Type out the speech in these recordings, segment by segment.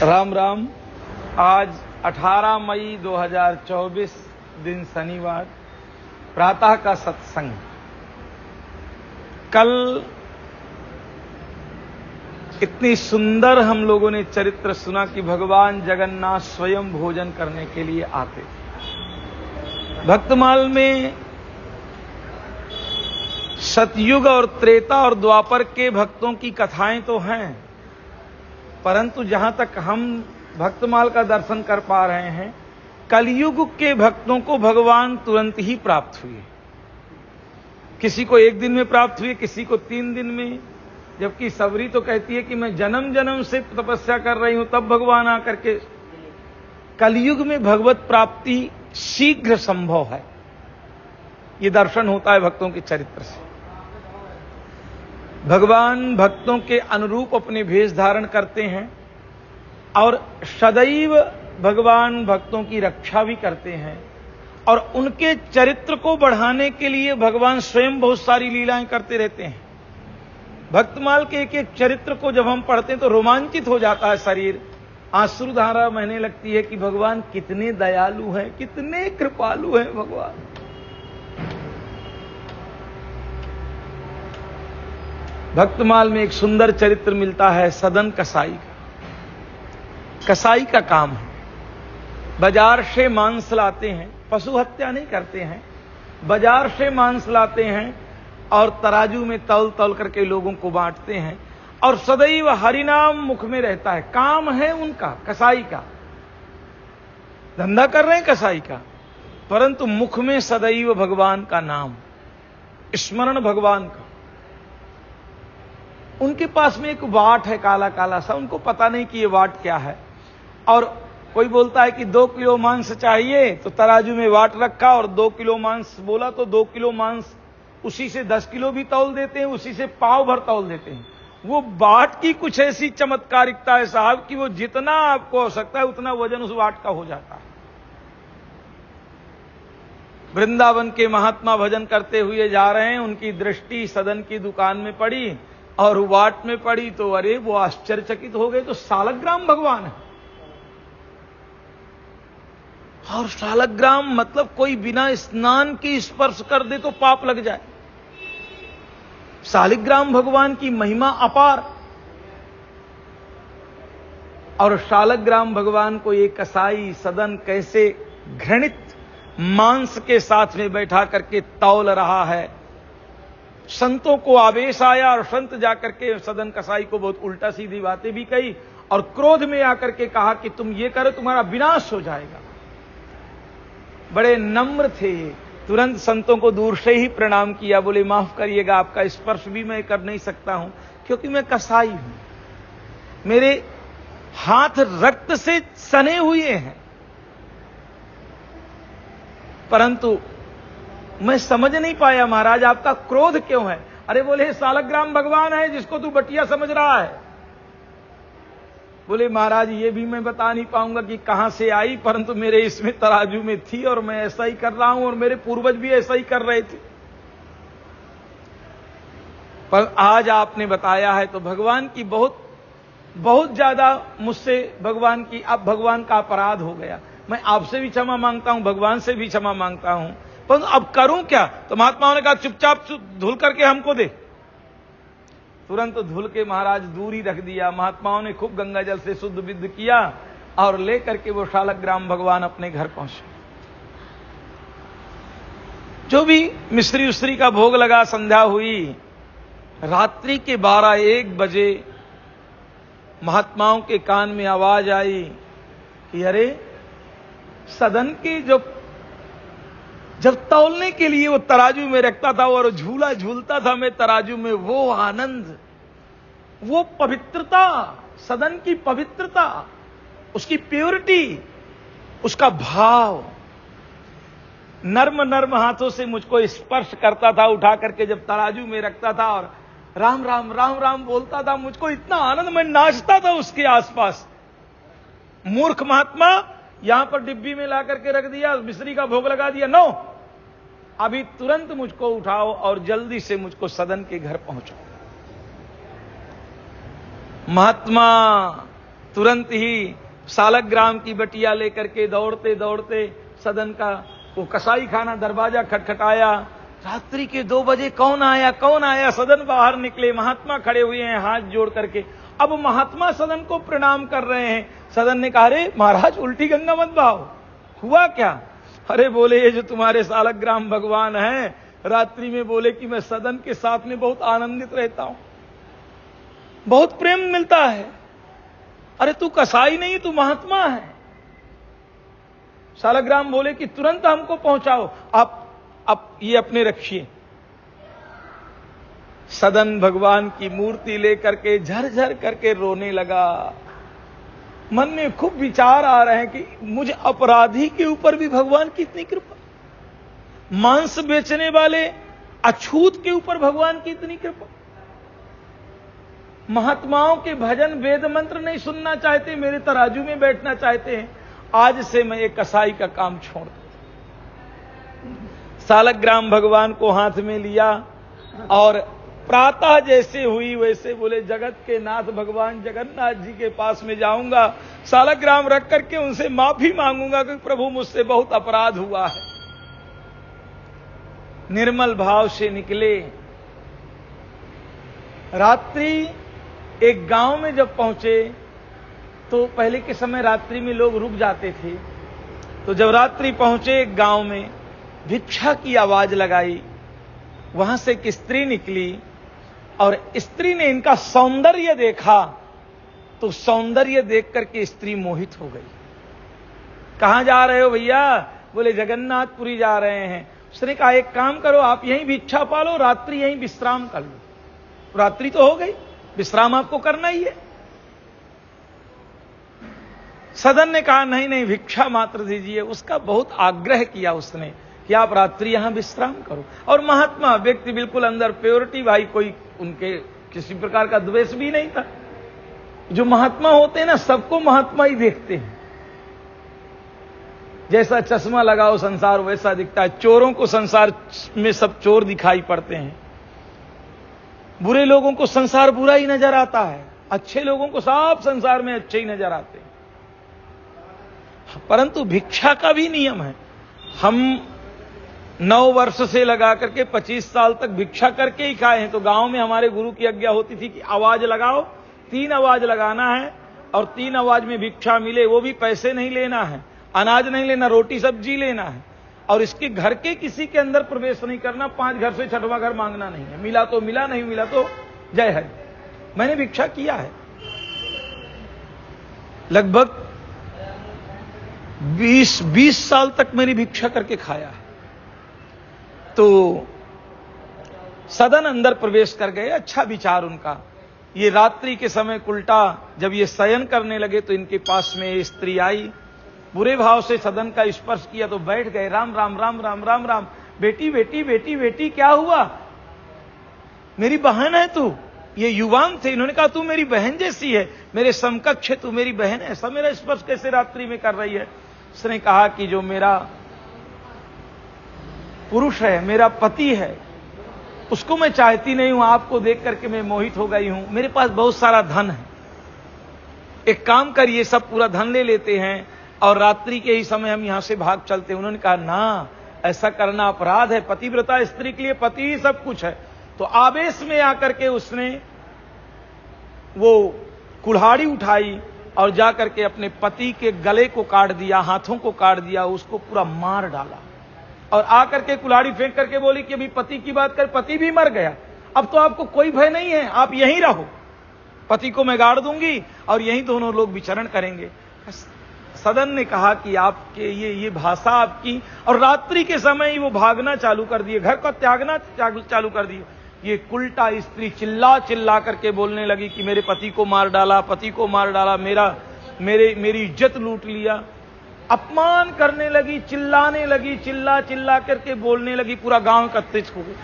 राम राम। आज 18 मई 2024 दिन शनिवार, प्रातः का सत्संग। कल इतनी सुंदर हम लोगों ने चरित्र सुना कि भगवान जगन्नाथ स्वयं भोजन करने के लिए आते। भक्तमाल में सतयुग और त्रेता और द्वापर के भक्तों की कथाएं तो हैं, परंतु जहां तक हम भक्तमाल का दर्शन कर पा रहे हैं, कलयुग के भक्तों को भगवान तुरंत ही प्राप्त हुए। किसी को 1 दिन में प्राप्त हुए, किसी को 3 दिन में, जबकि सबरी तो कहती है कि मैं जन्म जन्म से तपस्या कर रही हूं, तब भगवान आकर के। कलयुग में भगवत प्राप्ति शीघ्र संभव है। यह दर्शन होता है भक्तों के चरित्र से। भगवान भक्तों के अनुरूप अपने भेष धारण करते हैं और सदैव भगवान भक्तों की रक्षा भी करते हैं, और उनके चरित्र को बढ़ाने के लिए भगवान स्वयं बहुत सारी लीलाएं करते रहते हैं। भक्तमाल के एक एक चरित्र को जब हम पढ़ते हैं तो रोमांचित हो जाता है शरीर, आंसुधारा बहने लगती है कि भगवान कितने दयालु हैं, कितने कृपालु हैं भगवान। भक्तमाल में एक सुंदर चरित्र मिलता है सदन कसाई का। कसाई का काम है, बाजार से मांस लाते हैं, पशु हत्या नहीं करते हैं, बाजार से मांस लाते हैं और तराजू में तौल तौल करके लोगों को बांटते हैं, और सदैव हरिनाम मुख में रहता है। काम है उनका, कसाई का धंधा कर रहे हैं कसाई का, परंतु मुख में सदैव भगवान का नाम, स्मरण भगवान का। उनके पास में एक वाट है, काला काला सा, उनको पता नहीं कि ये वाट क्या है। और कोई बोलता है कि 2 किलो मांस चाहिए, तो तराजू में वाट रखा और 2 किलो मांस बोला, तो 2 किलो मांस उसी से 10 किलो भी तौल देते हैं, उसी से पाव भर तौल देते हैं। वो वाट की कुछ ऐसी चमत्कारिकता है साहब कि वो जितना आपको आवश्यकता है उतना वजन उस वाट का हो जाता है। वृंदावन के महात्मा भजन करते हुए जा रहे हैं, उनकी दृष्टि सदन की दुकान में पड़ी और वाट में पड़ी, तो अरे वो आश्चर्यचकित हो गए, तो सालग्राम भगवान है। और सालग्राम मतलब कोई बिना स्नान के स्पर्श कर दे तो पाप लग जाए। सालिग्राम भगवान की महिमा अपार। और सालग्राम भगवान को एक कसाई सदन कैसे घृणित मांस के साथ में बैठा करके तौल रहा है। संतों को आवेश आया और संत जाकर के सदन कसाई को बहुत उल्टा सीधी बातें भी कही और क्रोध में आकर के कहा कि तुम ये करो, तुम्हारा विनाश हो जाएगा। बड़े नम्र थे, तुरंत संतों को दूर से ही प्रणाम किया, बोले माफ करिएगा, आपका स्पर्श भी मैं कर नहीं सकता हूं, क्योंकि मैं कसाई हूं, मेरे हाथ रक्त से सने हुए हैं। परंतु मैं समझ नहीं पाया महाराज, आपका क्रोध क्यों है? अरे बोले सालग्राम भगवान है जिसको तू बटिया समझ रहा है। बोले महाराज ये भी मैं बता नहीं पाऊंगा कि कहां से आई, परंतु मेरे इसमें तराजू में थी और मैं ऐसा ही कर रहा हूं, और मेरे पूर्वज भी ऐसा ही कर रहे थे। पर आज आपने बताया है तो भगवान की बहुत ज्यादा मुझसे भगवान का अपराध हो गया। मैं आपसे भी क्षमा मांगता हूं, भगवान से भी क्षमा मांगता हूं, पर अब करूं क्या? तो महात्माओं ने कहा चुपचाप धुल करके हमको दे। तुरंत धुल के महाराज दूरी रख दिया। महात्माओं ने खूब गंगा जल से शुद्ध विद्ध किया और लेकर के वो सालग्राम भगवान अपने घर पहुंचे। जो भी मिश्री उश्री का भोग लगा, संध्या हुई, रात्रि के 12-1 बजे महात्माओं के कान में आवाज आई कि अरे सदन के जब तौलने के लिए वो तराजू में रखता था और झूला झूलता था मैं तराजू में, वो आनंद, वो पवित्रता, सदन की पवित्रता, उसकी प्योरिटी, उसका भाव नर्म नर्म हाथों से मुझको स्पर्श करता था, उठा करके जब तराजू में रखता था और राम राम राम राम बोलता था, मुझको इतना आनंद, मैं नाचता था उसके आसपास। मूर्ख महात्मा, यहां पर डिब्बी में ला करके रख दिया, मिश्री का भोग लगा दिया, नो, अभी तुरंत मुझको उठाओ और जल्दी से मुझको सदन के घर पहुंचाओ। महात्मा तुरंत ही सालग्राम की बटिया लेकर के दौड़ते दौड़ते सदन का वो कसाई खाना दरवाजा खटखटाया। रात्रि के 2 बजे कौन आया कौन आया? सदन बाहर निकले, महात्मा खड़े हुए हैं हाथ जोड़ करके। अब महात्मा सदन को प्रणाम कर रहे हैं। सदन ने कहा, अरे महाराज उल्टी गंगा मत बहाओ, हुआ क्या? अरे बोले, ये जो तुम्हारे सालग्राम भगवान हैं, रात्रि में बोले कि मैं सदन के साथ में बहुत आनंदित रहता हूं, बहुत प्रेम मिलता है। अरे तू कसाई नहीं, तू महात्मा है। सालग्राम बोले कि तुरंत हमको पहुंचाओ, आप ये अपने रखिए। सदन भगवान की मूर्ति लेकर के झरझर करके रोने लगा। मन में खूब विचार आ रहे हैं कि मुझ अपराधी के ऊपर भी भगवान की इतनी कृपा, मांस बेचने वाले अछूत के ऊपर भगवान की इतनी कृपा। महात्माओं के भजन वेद मंत्र नहीं सुनना चाहते, मेरे तराजू में बैठना चाहते हैं। आज से मैं एक कसाई का काम छोड़ दूं। सालग्राम भगवान को हाथ में लिया और प्रातः जैसे हुई वैसे बोले, जगत के नाथ भगवान जगन्नाथ जी के पास में जाऊंगा, सालग्राम रख करके उनसे माफी मांगूंगा कि प्रभु मुझसे बहुत अपराध हुआ है। निर्मल भाव से निकले। रात्रि एक गांव में जब पहुंचे तो पहले के समय रात्रि में लोग रुक जाते थे। तो जब रात्रि पहुंचे एक गांव में, भिक्षा की आवाज लगाई। वहां से एक स्त्री निकली और स्त्री ने इनका सौंदर्य देखा तो सौंदर्य देख करके स्त्री मोहित हो गई। कहां जा रहे हो भैया? बोले जगन्नाथपुरी जा रहे हैं। उसने कहा, एक काम करो, आप यहीं भिक्षा पालो, रात्रि यहीं विश्राम कर लो। रात्रि तो हो गई, विश्राम आपको करना ही है। सदन ने कहा, नहीं नहीं, भिक्षा मात्र दीजिए। उसका बहुत आग्रह किया उसने कि आप रात्रि यहां विश्राम करो। और महात्मा व्यक्ति बिल्कुल अंदर प्योरिटी, भाई कोई उनके किसी प्रकार का द्वेष भी नहीं था। जो महात्मा होते हैं ना, सबको महात्मा ही देखते हैं। जैसा चश्मा लगाओ संसार वैसा दिखता है। चोरों को संसार में सब चोर दिखाई पड़ते हैं, बुरे लोगों को संसार बुरा ही नजर आता है, अच्छे लोगों को सब संसार में अच्छे ही नजर आते हैं। परंतु भिक्षा का भी नियम है। हम 9 वर्ष से लगा करके 25 साल तक भिक्षा करके ही खाए हैं। तो गांव में हमारे गुरु की आज्ञा होती थी कि आवाज लगाओ, 3 आवाज लगाना है और 3 आवाज में भिक्षा मिले, वो भी पैसे नहीं लेना है, अनाज नहीं लेना, रोटी सब्जी लेना है। और इसके घर के किसी के अंदर प्रवेश नहीं करना, 5 घर से 6वां घर मांगना नहीं है। मिला तो मिला, नहीं मिला तो जय है। मैंने भिक्षा किया है, लगभग 20 साल तक मैंने भिक्षा करके खाया है। तो सदन अंदर प्रवेश कर गए। अच्छा विचार उनका। ये रात्रि के समय उल्टा जब ये शयन करने लगे तो इनके पास में स्त्री आई, बुरे भाव से सदन का स्पर्श किया तो बैठ गए। राम राम राम राम राम राम। बेटी बेटी बेटी बेटी, क्या हुआ? मेरी बहन है तू। ये युवान थे, इन्होंने कहा तू मेरी बहन जैसी है, मेरे समकक्ष है, तू मेरी बहन है, ऐसा मेरा स्पर्श कैसे रात्रि में कर रही है? उसने कहा कि जो मेरा पुरुष है, मेरा पति है, उसको मैं चाहती नहीं हूं, आपको देख करके मैं मोहित हो गई हूं। मेरे पास बहुत सारा धन है, एक काम करिए, सब पूरा धन ले लेते हैं और रात्रि के ही समय हम यहां से भाग चलते हैं। उन्होंने कहा, ना, ऐसा करना अपराध है। पतिव्रता स्त्री के लिए पति ही सब कुछ है। तो आवेश में आकर के उसने वो कुल्हाड़ी उठाई और जाकर के अपने पति के गले को काट दिया, हाथों को काट दिया, उसको पूरा मार डाला। और आकर के कुल्हाड़ी फेंक करके बोली कि अभी पति की बात कर, पति भी मर गया, अब तो आपको कोई भय नहीं है, आप यहीं रहो, पति को मैं गाड़ दूंगी और यहीं दोनों लोग विचरण करेंगे। सदन ने कहा कि आपके ये भाषा आपकी, और रात्रि के समय ही वो भागना चालू कर दिए, घर को त्यागना चालू कर दिए। ये उल्टा स्त्री चिल्ला चिल्ला करके बोलने लगी कि मेरे पति को मार डाला, पति को मार डाला, मेरी इज्जत लूट लिया। अपमान करने लगी, चिल्लाने लगी, चिल्ला चिल्ला करके बोलने लगी। पूरा गांव एकत्रित हो गया।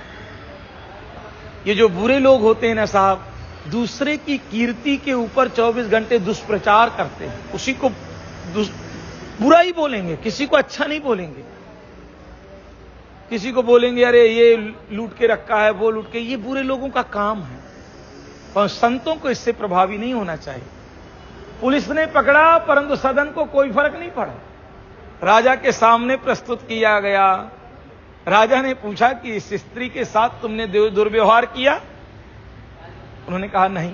ये जो बुरे लोग होते हैं ना साहब, दूसरे की कीर्ति के ऊपर 24 घंटे दुष्प्रचार करते हैं। उसी को बुरा ही बोलेंगे, किसी को अच्छा नहीं बोलेंगे। किसी को बोलेंगे अरे ये लूट के रखा है, वो लूट के, ये बुरे लोगों का काम है। पर संतों को इससे प्रभावी नहीं होना चाहिए। पुलिस ने पकड़ा, परंतु सदन को कोई फर्क नहीं पड़ा। राजा के सामने प्रस्तुत किया गया। राजा ने पूछा कि इस स्त्री के साथ तुमने दुर्व्यवहार किया? उन्होंने कहा नहीं।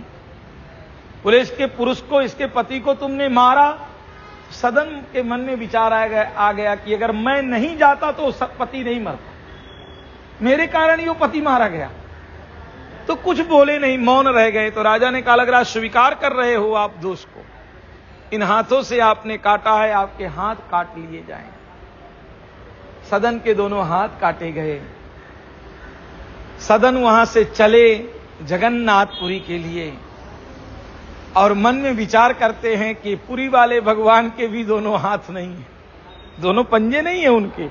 बोले इसके पुरुष को, इसके पति को तुमने मारा? सदन के मन में विचार आ गया कि अगर मैं नहीं जाता तो पति नहीं मरता, मेरे कारण ही वो पति मारा गया। तो कुछ बोले नहीं, मौन रह गए। तो राजा ने कहा, लग रहा स्वीकार कर रहे हो आप दोष को, इन हाथों से आपने काटा है, आपके हाथ काट लिए जाएं। सदन के दोनों हाथ काटे गए। सदन वहां से चले जगन्नाथपुरी के लिए, और मन में विचार करते हैं कि पुरी वाले भगवान के भी दोनों हाथ नहीं है, दोनों पंजे नहीं है उनके,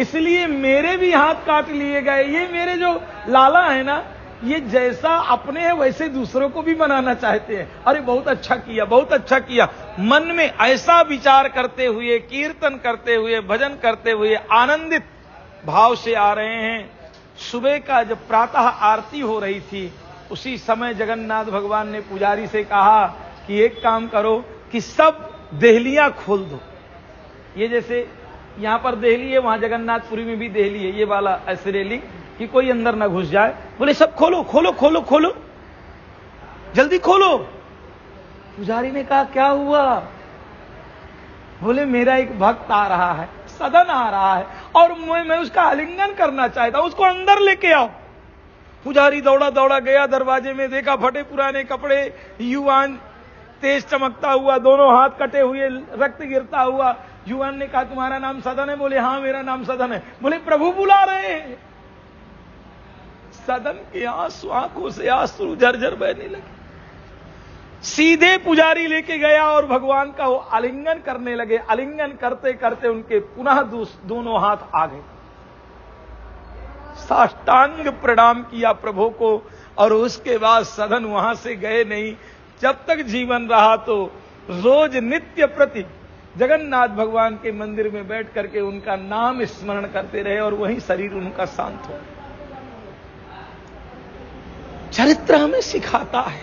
इसलिए मेरे भी हाथ काट लिए गए। ये मेरे जो लाला है ना, ये जैसा अपने है वैसे दूसरों को भी बनाना चाहते हैं। अरे बहुत अच्छा किया, बहुत अच्छा किया। मन में ऐसा विचार करते हुए, कीर्तन करते हुए, भजन करते हुए आनंदित भाव से आ रहे हैं। सुबह का जब प्रातः आरती हो रही थी, उसी समय जगन्नाथ भगवान ने पुजारी से कहा कि एक काम करो कि सब देहलियां खोल दो। ये जैसे यहां पर देहली है, वहां जगन्नाथपुरी में भी देहली है, ये वाला ऐसे रेलिंग कि कोई अंदर ना घुस जाए। बोले सब खोलो खोलो खोलो खोलो, जल्दी खोलो। पुजारी ने कहा क्या हुआ? बोले मेरा एक भक्त आ रहा है, सदन आ रहा है, और मैं उसका आलिंगन करना चाहता हूं, उसको अंदर लेके आओ। पुजारी दौड़ा दौड़ा गया, दरवाजे में देखा फटे पुराने कपड़े, युवान तेज चमकता हुआ, दोनों हाथ कटे हुए, रक्त गिरता हुआ। युवान ने कहा तुम्हारा नाम सदन है? बोले हाँ मेरा नाम सदन है। बोले प्रभु बुला रहे हैं। सदन के आंसू, आंखों से आंसू झरझर बहने लगे। सीधे पुजारी लेके गया और भगवान का वो आलिंगन करने लगे। आलिंगन करते करते उनके पुनः दोनों हाथ आ गए। साष्टांग प्रणाम किया प्रभु को, और उसके बाद सदन वहां से गए नहीं। जब तक जीवन रहा तो रोज नित्य प्रति जगन्नाथ भगवान के मंदिर में बैठ करके उनका नाम स्मरण करते रहे, और वहीं शरीर उनका शांत हो। चरित्र हमें सिखाता है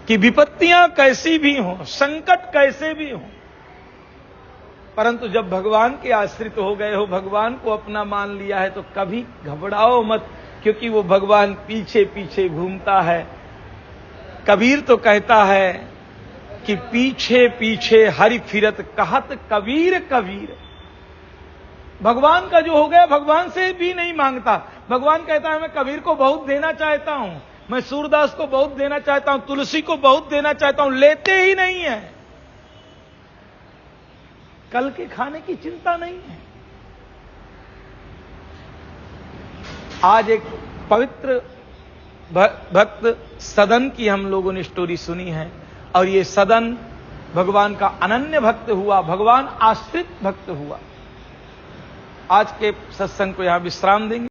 कि विपत्तियां कैसी भी हों, संकट कैसे भी हों, परंतु जब भगवान के आश्रित हो गए हो, भगवान को अपना मान लिया है, तो कभी घबराओ मत, क्योंकि वो भगवान पीछे पीछे घूमता है। कबीर तो कहता है कि पीछे पीछे हरि फिरत कहत कबीर कबीर। भगवान का जो हो गया, भगवान से भी नहीं मांगता। भगवान कहता है मैं कबीर को बहुत देना चाहता हूं, मैं सूरदास को बहुत देना चाहता हूं, तुलसी को बहुत देना चाहता हूं, लेते ही नहीं है। कल के खाने की चिंता नहीं है। आज एक पवित्र भक्त सदन की हम लोगों ने स्टोरी सुनी है, और ये सदन भगवान का अनन्य भक्त हुआ, भगवान आश्रित भक्त हुआ। आज के सत्संग को यहां विश्राम देंगे।